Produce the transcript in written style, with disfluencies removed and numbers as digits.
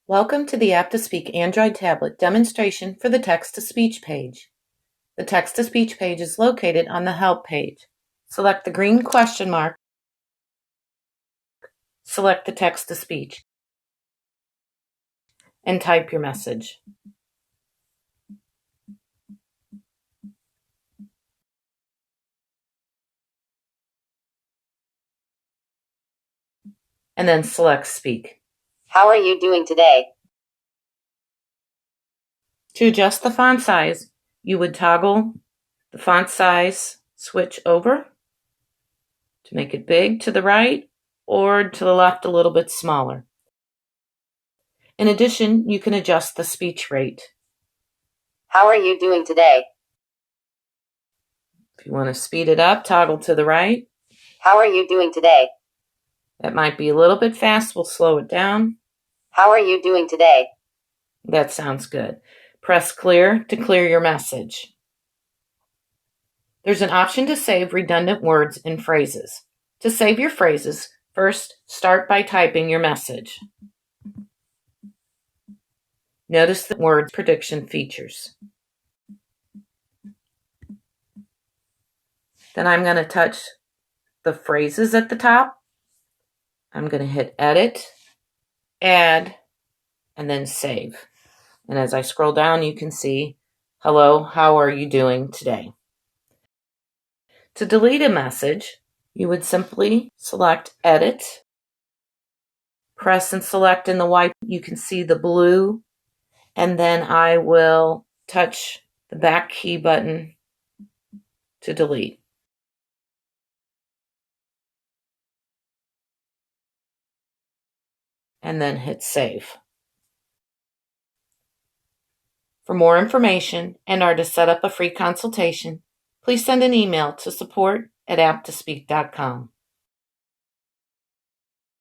Welcome to the APP2Speak Android tablet demonstration for the text-to-speech page. The text-to-speech page is located on the Help page. Select the green question mark. Select the text-to-speech and type your message. And then select Speak. How are you doing today? To adjust the font size, you would toggle the font size switch over to make it big to the right or to the left a little bit smaller. In addition, you can adjust the speech rate. How are you doing today? If you want to speed it up, toggle to the right. How are you doing today? That might be a little bit fast. We'll slow it down. How are you doing today? That sounds good. Press clear to clear your message. There's an option to save redundant words and phrases. To save your phrases, first start by typing your message. Notice the word prediction features. Then I'm going to touch the phrases at the top. I'm going to hit Edit, Add, and then Save. And as I scroll down, you can see, hello, how are you doing today? To delete a message, you would simply select Edit, press and select in the white. You can see the blue, and then I will touch the back key button to delete. And then hit Save. For more information and/or to set up a free consultation, please send an email to support@app2speak.com.